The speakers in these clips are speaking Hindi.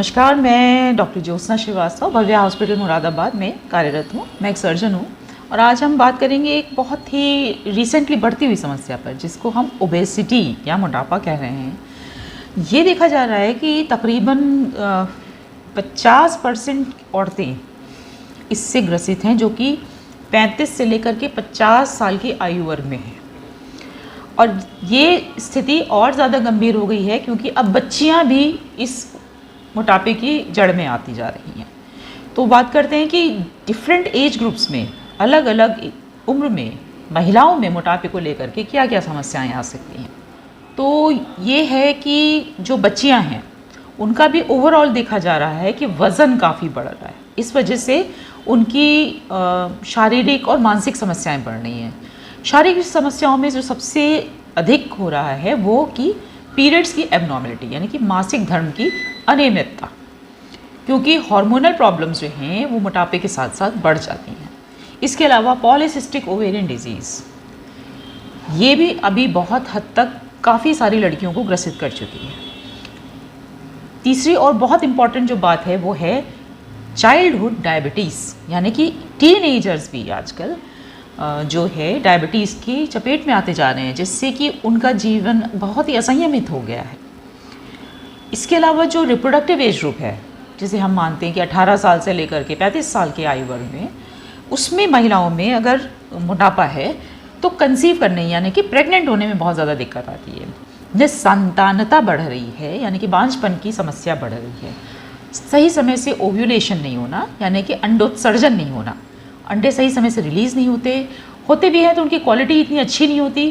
नमस्कार, मैं डॉक्टर ज्योत्सना श्रीवास्तव भव्या हॉस्पिटल मुरादाबाद में कार्यरत हूँ। मैं एक सर्जन हूँ और आज हम बात करेंगे एक बहुत ही रिसेंटली बढ़ती हुई समस्या पर, जिसको हम ओबेसिटी या मोटापा कह रहे हैं। ये देखा जा रहा है कि तकरीबन 50% औरतें इससे ग्रसित हैं, जो कि 35 से लेकर के 50 साल की आयु वर्ग में हैं। और ये स्थिति और ज़्यादा गंभीर हो गई है क्योंकि अब बच्चियां भी इस मोटापे की जड़ में आती जा रही हैं। तो बात करते हैं कि डिफरेंट एज ग्रुप्स में, अलग अलग उम्र में महिलाओं में मोटापे को लेकर के क्या क्या समस्याएं आ सकती हैं। तो ये है कि जो बच्चियां हैं उनका भी ओवरऑल देखा जा रहा है कि वज़न काफ़ी बढ़ रहा है। इस वजह से उनकी शारीरिक और मानसिक समस्याएं बढ़ रही हैं। शारीरिक समस्याओं में जो सबसे अधिक हो रहा है वो कि पीरियड्स की एबनॉर्मलिटी, यानी कि मासिक धर्म की अनियमितता, क्योंकि हार्मोनल प्रॉब्लम्स जो हैं वो मोटापे के साथ साथ बढ़ जाती हैं। इसके अलावा पॉलीसिस्टिक ओवेरियन डिजीज़, ये भी अभी बहुत हद तक काफ़ी सारी लड़कियों को ग्रसित कर चुकी है। तीसरी और बहुत इम्पॉर्टेंट जो बात है वो है चाइल्डहुड डायबिटीज़, यानी कि टीनेजर्स भी आजकल जो है डायबिटीज़ की चपेट में आते जा रहे हैं, जिससे कि उनका जीवन बहुत ही असंयमित हो गया है। इसके अलावा जो रिप्रोडक्टिव एज ग्रुप है, जिसे हम मानते हैं कि 18 साल से लेकर के 35 साल के आयु वर्ग में, उसमें महिलाओं में अगर मोटापा है तो कंसीव करने यानी कि प्रेग्नेंट होने में बहुत ज़्यादा दिक्कत आती है। निसंतानता बढ़ रही है, यानी कि बांझपन की समस्या बढ़ रही है। सही समय से ओव्यूलेशन नहीं होना, यानी कि अंडोत्सर्जन नहीं होना, अंडे सही समय से रिलीज़ नहीं होते भी हैं तो उनकी क्वालिटी इतनी अच्छी नहीं होती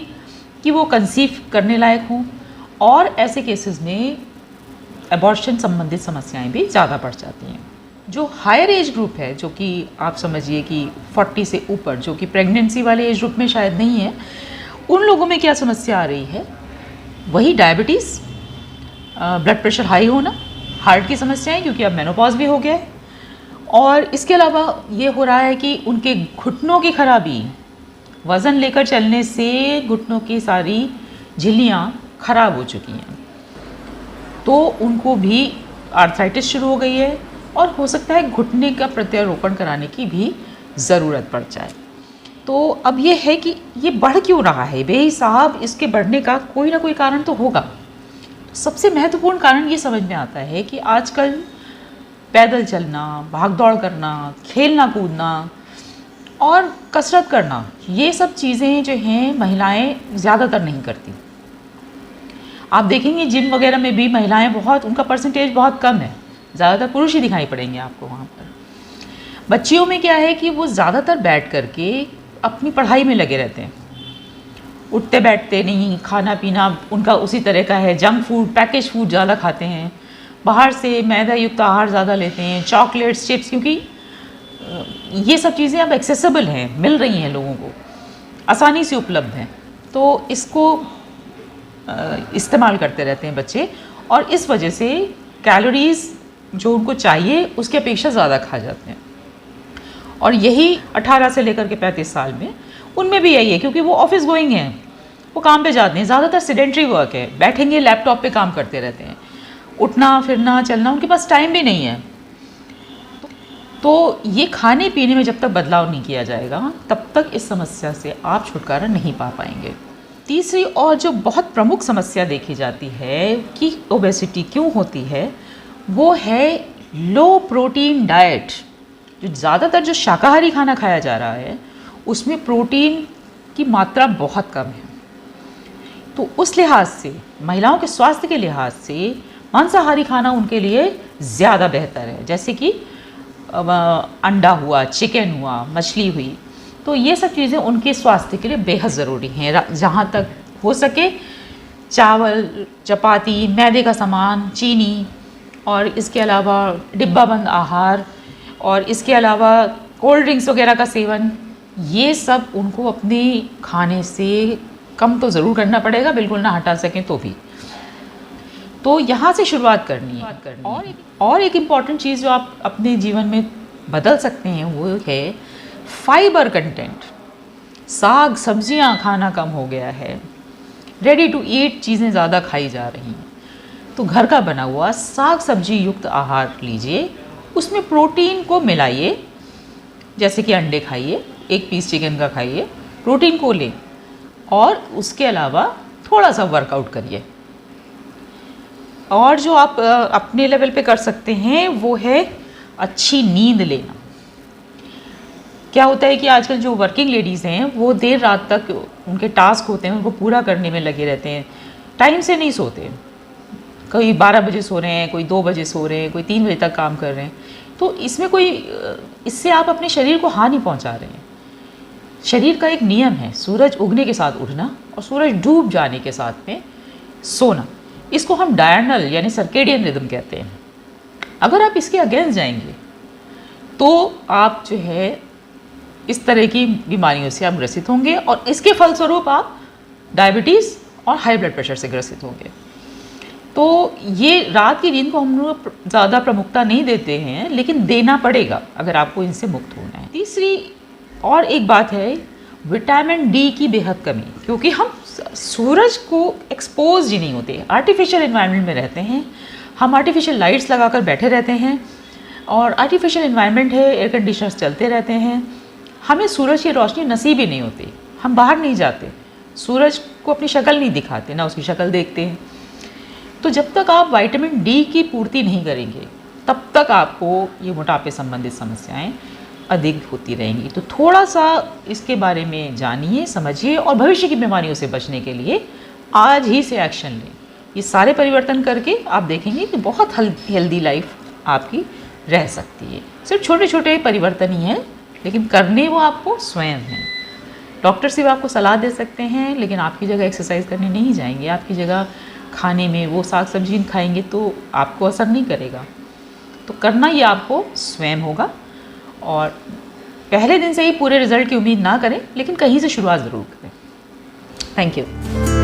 कि वो कंसीव करने लायक हों। और ऐसे केसेस में एबॉर्शन संबंधित समस्याएं भी ज़्यादा बढ़ जाती हैं। जो हायर एज ग्रुप है, जो कि आप समझिए कि 40 से ऊपर, जो कि प्रेगनेंसी वाले एज ग्रुप में शायद नहीं है, उन लोगों में क्या समस्या आ रही है, वही डायबिटीज़, ब्लड प्रेशर हाई होना, हार्ट की समस्याएं, क्योंकि अब मेनोपॉज भी हो गया है। और इसके अलावा ये हो रहा है कि उनके घुटनों की खराबी, वज़न लेकर चलने से घुटनों की सारी झिल्लियाँ खराब हो चुकी हैं, तो उनको भी आर्थराइटिस शुरू हो गई है और हो सकता है घुटने का प्रत्यारोपण कराने की भी ज़रूरत पड़ जाए। तो अब ये है कि ये बढ़ क्यों रहा है बेहिसाब, इसके बढ़ने का कोई ना कोई कारण तो होगा। सबसे महत्वपूर्ण कारण ये समझ में आता है कि आजकल पैदल चलना, भाग दौड़ करना, खेलना कूदना और कसरत करना, ये सब चीज़ें जो हैं महिलाएं ज़्यादातर नहीं करती। आप देखेंगे जिम वगैरह में भी महिलाएं बहुत, उनका परसेंटेज बहुत कम है, ज़्यादातर पुरुष ही दिखाई पड़ेंगे आपको वहाँ पर। बच्चियों में क्या है कि वो ज़्यादातर बैठ करके अपनी पढ़ाई में लगे रहते हैं, उठते बैठते नहीं, खाना पीना उनका उसी तरह का है, जंक फूड, पैकेज फूड ज़्यादा खाते हैं, बाहर से मैदा युक्त आहार ज़्यादा लेते हैं, चॉकलेट्स, चिप्स, क्योंकि ये सब चीज़ें अब एक्सेसिबल हैं, मिल रही हैं लोगों को, आसानी से उपलब्ध हैं, तो इसको इस्तेमाल करते रहते हैं बच्चे, और इस वजह से कैलोरीज़ जो उनको चाहिए उसकी अपेक्षा ज़्यादा खा जाते हैं। और यही 18 से लेकर के 35 साल में उनमें भी यही है, क्योंकि वो ऑफिस गोइंग हैं, वो काम पे जाते हैं, ज़्यादातर सेडेंट्री वर्क है, बैठेंगे लैपटॉप पे काम करते रहते हैं, उठना फिरना चलना उनके पास टाइम भी नहीं है। तो ये खाने पीने में जब तक बदलाव नहीं किया जाएगा तब तक इस समस्या से आप छुटकारा नहीं पा पाएंगे। तीसरी और जो बहुत प्रमुख समस्या देखी जाती है कि ओबेसिटी क्यों होती है, वो है लो प्रोटीन डाइट। जो ज़्यादातर जो शाकाहारी खाना खाया जा रहा है उसमें प्रोटीन की मात्रा बहुत कम है। तो उस लिहाज से, महिलाओं के स्वास्थ्य के लिहाज से, मांसाहारी खाना उनके लिए ज़्यादा बेहतर है, जैसे कि अंडा हुआ, चिकन हुआ, मछली हुई। तो ये सब चीज़ें उनके स्वास्थ्य के लिए बेहद ज़रूरी हैं। जहाँ तक हो सके चावल, चपाती, मैदे का सामान, चीनी, और इसके अलावा डिब्बाबंद आहार, और इसके अलावा कोल्ड ड्रिंक्स वगैरह का सेवन, ये सब उनको अपने खाने से कम तो ज़रूर करना पड़ेगा, बिल्कुल ना हटा सकें तो भी। तो यहाँ से शुरुआत करनी है। और एक इम्पॉर्टेंट चीज़ जो आप अपने जीवन में बदल सकते हैं वो है फाइबर कंटेंट। साग सब्जियाँ खाना कम हो गया है, रेडी टू ईट चीज़ें ज़्यादा खाई जा रही हैं। तो घर का बना हुआ साग सब्जी युक्त आहार लीजिए, उसमें प्रोटीन को मिलाइए, जैसे कि अंडे खाइए, 1 पीस चिकन का खाइए, प्रोटीन को लें और उसके अलावा थोड़ा सा वर्कआउट करिए। और जो आप अपने लेवल पे कर सकते हैं वो है अच्छी नींद लेना। क्या होता है कि आजकल जो वर्किंग लेडीज़ हैं वो देर रात तक उनके टास्क होते हैं, उनको पूरा करने में लगे रहते हैं, टाइम से नहीं सोते। कोई 12 बजे सो रहे हैं, कोई 2 बजे सो रहे हैं, कोई 3 बजे तक काम कर रहे हैं। तो इसमें इससे आप अपने शरीर को हानि पहुंचा रहे हैं। शरीर का एक नियम है सूरज उगने के साथ उठना और सूरज डूब जाने के साथ में सोना। इसको हम डायरनल यानी सर्केडियन रिदम कहते हैं। अगर आप इसके अगेंस्ट जाएंगे तो आप जो है इस तरह की बीमारियों से आप ग्रसित होंगे और इसके फलस्वरूप आप डायबिटीज़ और हाई ब्लड प्रेशर से ग्रसित होंगे। तो ये रात की नींद को हम लोग ज़्यादा प्रमुखता नहीं देते हैं, लेकिन देना पड़ेगा अगर आपको इनसे मुक्त होना है। तीसरी और एक बात है विटामिन डी की बेहद कमी, क्योंकि हम सूरज को एक्सपोज ही नहीं होते, आर्टिफिशियल एनवायरनमेंट में रहते हैं, हम आर्टिफिशियल लाइट्स लगाकर बैठे रहते हैं और आर्टिफिशियल एनवायरनमेंट है, एयर कंडीशनर्स चलते रहते हैं, हमें सूरज की रोशनी नसीब ही नहीं होती, हम बाहर नहीं जाते, सूरज को अपनी शक्ल नहीं दिखाते, ना उसकी शक्ल देखते हैं। तो जब तक आप विटामिन डी की पूर्ति नहीं करेंगे तब तक आपको ये मोटापे संबंधित समस्याएं अधिक होती रहेंगी। तो थोड़ा सा इसके बारे में जानिए, समझिए और भविष्य की बीमारियों से बचने के लिए आज ही से एक्शन लें। ये सारे परिवर्तन करके आप देखेंगे कि बहुत हेल्दी लाइफ आपकी रह सकती है। सिर्फ छोटे छोटे परिवर्तन ही हैं, लेकिन करने वो आपको स्वयं हैं। डॉक्टर सिर्फ आपको सलाह दे सकते हैं, लेकिन आपकी जगह एक्सरसाइज करने नहीं जाएंगे, आपकी जगह खाने में वो साग सब्जी खाएंगे तो आपको असर नहीं करेगा। तो करना ये आपको स्वयं होगा और पहले दिन से ही पूरे रिजल्ट की उम्मीद ना करें, लेकिन कहीं से शुरुआत ज़रूर करें। Thank you.